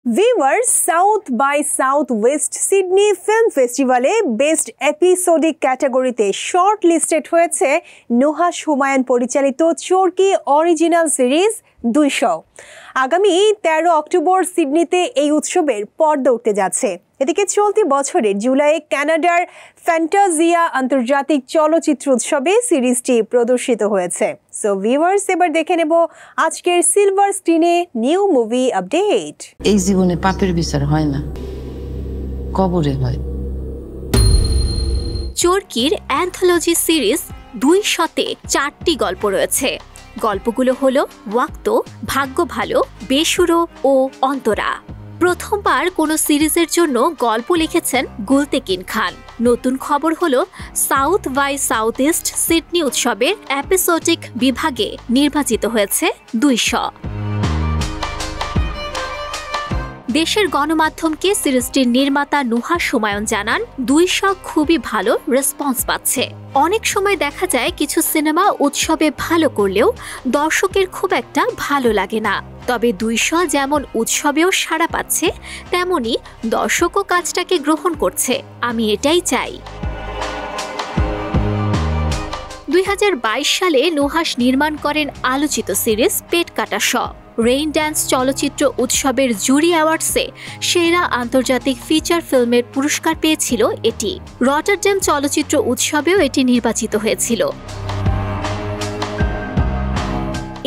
Viewers, South by South West Sydney film ফেস্টিভ্যালে best episodic ক্যাটাগরিতে short listed হয়েছে নুহাশ হুমায়ুন পরিচালিত চরকি অরিজিনাল সিরিজ ২০০। আগামী ১৩ অক্টোবর সিডনিতে এই উৎসবের পর্দা উঠতে যাচ্ছে। এদিকে চলতি বছরের জুলাইয়ে কানাডার ফ্যান্টাজিয়া আন্তর্জাতিক চলচ্চিত্র উৎসবে সিরিজটি প্রদর্শিত হয়েছে। সো ভিউয়ার্স, এবার দেখে নেব আজকের সিলভার স্ক্রিনে নিউ মুভি আপডেট। এই জীবনে পাপের বিচার হয় না, কবরে হয়। চরকির অ্যান্থোলজি সিরিজ ২০০-তে ৪টি গল্প রয়েছে। গল্পগুলো হলো ওয়াক্ত, ভাগ্য ভালো, বেসুরো ও অন্তরা। প্রথমবার কোনো সিরিজের জন্য গল্প লিখেছেন গুলতেকিন খান। নতুন খবর হলো South by South East Sydney উৎসবের এপিসোডিক বিভাগে নির্বাচিত হয়েছে ২০০। দেশের গণমাধ্যমকে সিরিজটির নির্মাতা নুহাশ হুমায়ুন জানান, ২০০ খুবই ভালো রেসপন্স পাচ্ছে। অনেক সময় দেখা যায় কিছু সিনেমা উৎসবে ভালো করলেও দর্শকের খুব একটা ভালো লাগে না, তবে ২০০ যেমন উৎসবেও সাড়া পাচ্ছে, তেমনি দর্শকও কাজটাকে গ্রহণ করছে। আমি এটাই চাই। ২০২২ সালে নুহাশ নির্মাণ করেন আলোচিত সিরিজ পেট কাটা শ। রেইন ড্যান্স চলচ্চিত্র উৎসবের জুরি অ্যাওয়ার্ডসে সেরা আন্তর্জাতিক ফিচার ফিল্মের পুরস্কার পেয়েছিল এটি। রটারড্যাম চলচ্চিত্র উৎসবেও এটি নির্বাচিত হয়েছিল।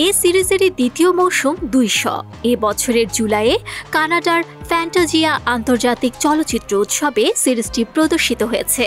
এই সিরিজেরই দ্বিতীয় মৌসুম ২০০। এ বছরের জুলাইয়ে কানাডার ফ্যান্টাজিয়া আন্তর্জাতিক চলচ্চিত্র উৎসবে সিরিজটি প্রদর্শিত হয়েছে।